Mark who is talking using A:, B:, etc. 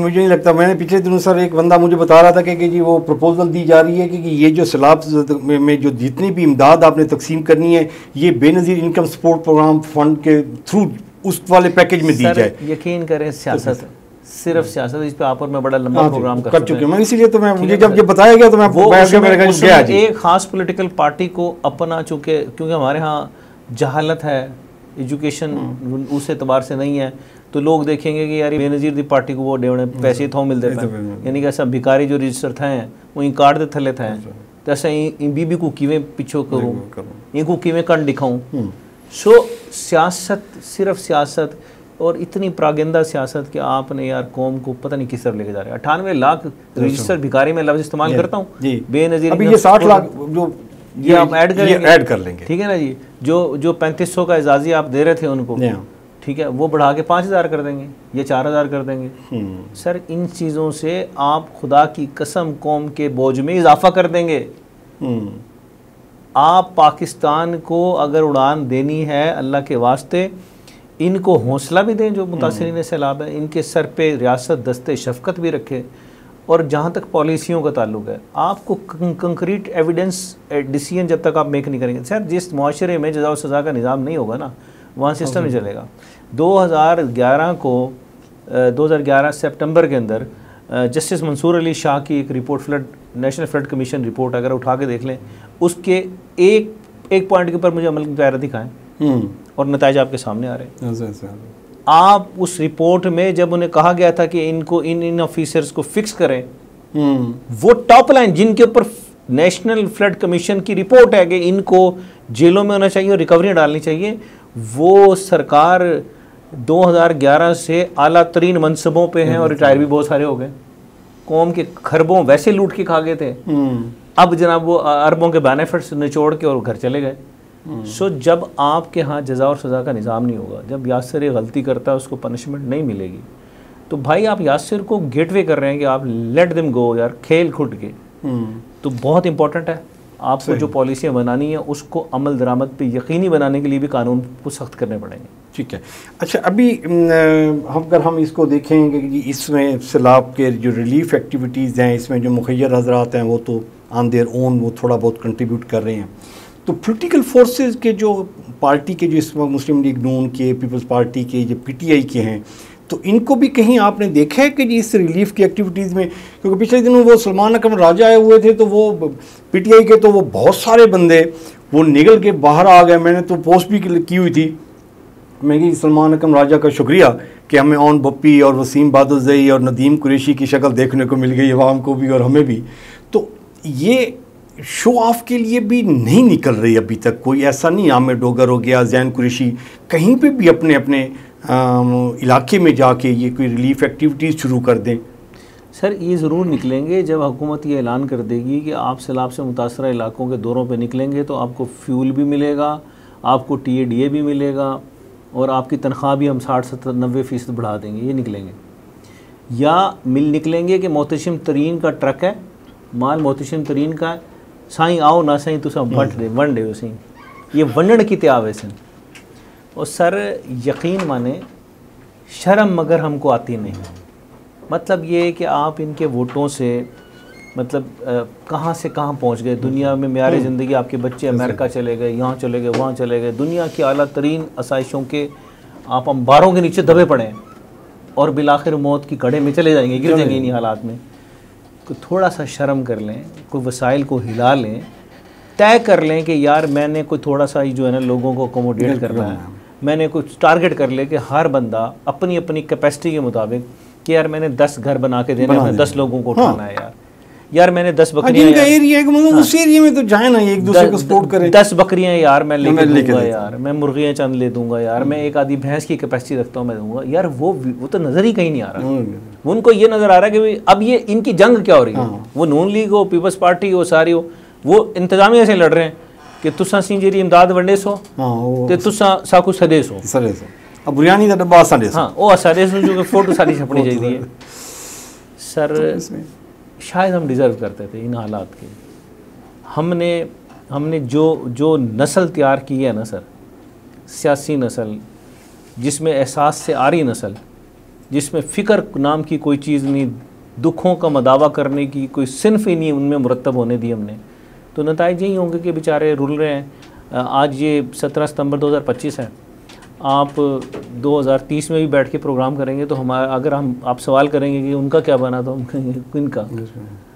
A: मुझे नहीं लगता, मैंने पिछले दिनों सर एक बंदा मुझे बता रहा था कि जी वो प्रपोजल दी जा रही है कि ये जो सैलाब में जो जितनी भी इमदाद आपने तकसीम करनी है ये Benazir income support programme fund के थ्रू उस वाले पैकेज में दी जाए।
B: यकीन करें सियासत, सिर्फ सियासत, इस पे आप और मैं बड़ा लंबा प्रोग्राम कर चुके
A: हैं, इसीलिए तो मैं मुझे जब ये बताया गया तो मैं वो
B: एक खास पॉलिटिकल पार्टी को अपना चुके, क्योंकि हमारे यहाँ जहालत है, एजुकेशन उस एतबार से नहीं है, तो लोग देखेंगे कि यार बेनज़ीर दी पार्टी को वो डेवने पैसे थो मिलते हैं, यानी कि ऐसा भिकारी जो रजिस्टर थे वो इन कार्ड दे थले थे, तो ऐसा इन बीबी को किवें पिछो करूँ, इनको किवें कण दिखाऊँ। सो सियासत, सिर्फ सियासत, और इतनी प्रागंदा सियासत कि आपने यार कौम को पता नहीं किस तरफ लेके जा रहे हैं। 98 लाख रजिस्टर भिखारी में लफ्ज़ इस्तेमाल करता हूँ, बेनज़ीर
A: अभी ये 60 लाख जो
B: ये आप ऐड
A: कर लेंगे,
B: ठीक है ना जी। जो 3500 का एजाज़ी आप दे रहे थे उनको, ठीक है, वो बढ़ा के 5000 कर देंगे, ये 4000 कर देंगे। सर इन चीज़ों से आप खुदा की कसम कौम के बोझ में इजाफा कर देंगे। आप पाकिस्तान को अगर उड़ान देनी है, अल्लाह के वास्ते इनको हौसला भी दें जो मुतासिरीन सैलाब है, इनके सर पे रियासत दस्ते शफकत भी रखे। और जहाँ तक पॉलिसियों का ताल्लुक है, आपको कंक्रीट एविडेंस डिसीजन जब तक आप मेक नहीं करेंगे, सर जिस मुआशरे में जज़ा और सज़ा का निज़ाम नहीं होगा ना, वहाँ सिस्टम नहीं चलेगा। 2011 सितंबर के अंदर जस्टिस मंसूर अली शाह की एक report, national flood commission report अगर उठा के देख लें, उसके एक पॉइंट के ऊपर मुझे अमल की दायरा दिखाएं और नतीजे आपके सामने आ रहे हैं। आप उस रिपोर्ट में जब उन्हें कहा गया था कि इनको इन ऑफिसर्स को फिक्स करें, वो टॉप लाइन जिनके ऊपर नेशनल फ्लड कमीशन की रिपोर्ट है कि इनको जेलों में होना चाहिए और रिकवरियाँ डालनी चाहिए, वो सरकार 2011 से आला तरीन मनसबों पे हैं और रिटायर भी बहुत सारे हो गए। कौम के खरबों वैसे लूट के खा गए थे, अब जनाब वो अरबों के बेनिफिट्स निचोड़ के और घर चले गए। सो जब आपके यहाँ जज़ा और सज़ा का निज़ाम नहीं होगा, जब यासिर ये गलती करता है उसको पनिशमेंट नहीं मिलेगी, तो भाई आप यासिर को गेटवे कर रहे हैं कि आप लेट देम गो यार, खेल खुद के। तो बहुत इंपॉर्टेंट है आपको जो पॉलिसियाँ बनानी है उसको अमल दरामद पे यकीनी बनाने के लिए भी कानून को सख्त करने पड़ेंगे।
A: ठीक है। अच्छा, अभी अगर हम इसको देखेंगे कि इसमें सैलाब के जो रिलीफ एक्टिविटीज़ हैं, इसमें जो मुखय्यर हजरात हैं वो तो ऑन देयर ओन वो थोड़ा बहुत कंट्रीब्यूट कर रहे हैं, तो पॉलिटिकल फोर्सेस के जो पार्टी के जो इस वक्त मुस्लिम लीग नून के, पीपल्स पार्टी के, जो पीटीआई के हैं, तो इनको भी कहीं आपने देखा है कि जी इस रिलीफ की एक्टिविटीज़ में, क्योंकि पिछले दिनों वो सलमान अकरम राजा आए हुए थे तो वो पीटीआई के तो वो बहुत सारे बंदे वो निकल के बाहर आ गए। मैंने तो पोस्ट भी की हुई थी, मैं कि सलमान अकरम राजा का शुक्रिया कि हमें ओन बप्पी और वसीम बादुज़ई और नदीम कुरैशी की शक्ल देखने को मिल गई, अवाम को भी और हमें भी। तो ये शो ऑफ के लिए भी नहीं निकल रही अभी तक कोई, ऐसा नहीं आमिर डोगर हो गया, जैन कुरैशी कहीं पे भी अपने अपने इलाके में जाके ये कोई रिलीफ एक्टिविटीज़ शुरू कर दें।
B: सर ये ज़रूर निकलेंगे जब हुकूमत ये ऐलान कर देगी कि आप सैलाब से मुतासरा इलाकों के दौरों पे निकलेंगे तो आपको फ्यूल भी मिलेगा, आपको TADA भी मिलेगा और आपकी तनख्वाह भी हम 60-70-90% बढ़ा देंगे, ये निकलेंगे। या निकलेंगे कि मोहतशिम तरीन का ट्रक है, माल मोहतशिम तरीन का, साईं आओ ना साईं तुसा वन डे सी, ये वंडण की त्याव है सन। और सर यकीन माने शर्म मगर हमको आती नहीं, मतलब ये कि आप इनके वोटों से मतलब कहाँ से कहाँ पहुँच गए दुनिया में। म्यारे ज़िंदगी आपके बच्चे अमेरिका चले गए, यहाँ चले गए, वहाँ चले गए, दुनिया की आला तरीन आसाइशों के आप अंबारों के नीचे दबे पड़े हैं और बिलाखिर मौत की कड़े में चले जाएंगे, गिर जाएंगे इन्हीं हालात में। तो थोड़ा सा शर्म कर लें, कोई वसाइल को हिला लें, तय कर लें कि यार मैंने कोई थोड़ा सा जो है ना लोगों को अकोमोडेट करना है, मैंने कुछ टारगेट कर ले कि हर बंदा अपनी अपनी कैपेसिटी के मुताबिक कि यार मैंने 10 घर बना के देने हैं, 10 लोगों को उठाना है यार मैंने 10 बकरियां,
A: एरिया है मतलब उस एरिया में तो जाए ना, एक दूसरे को सपोर्ट करें।
B: 10 बकरियां यार मैं लेके दूंगा यार, मैं मुर्गियां चंद ले दूंगा यार, मैं एक आधी भैंस की कैपेसिटी रखता हूँ मैं दूंगा यार, वो तो नजर ही कहीं नहीं आ रहा। उनको ये नजर आ रहा है कि अब ये इनकी जंग क्या हो रही है, वो नून लीग हो, पीपल्स पार्टी हो, सारी हो, वो इंतजामिया से लड़ रहे हैं कि तुसा सी जी इमदाद वंडे सो ते तुसा साकू सदे सो,
A: अब बुरियानी का डब्बा साडे सो,
B: हाँ वो साडे सो जो फोटो सारी छपनी चाहिए। सर शायद हम डिज़र्व करते थे इन हालात के। हमने जो नस्ल तैयार की है ना सर, सियासी नस्ल जिसमें एहसास से आ रही नस्ल, जिसमें फ़िक्र नाम की कोई चीज़ नहीं, दुखों का मदावा करने की कोई सिन्फ ही नहीं उनमें मुरतब होने दी हमने, तो नताइज यही होंगे कि बेचारे रुल रहे हैं। आज ये 17 सितंबर 2025 है, आप 2030 में भी बैठ के प्रोग्राम करेंगे तो हमारा, अगर हम आप सवाल करेंगे कि उनका क्या बना, तो हम कहेंगे इनका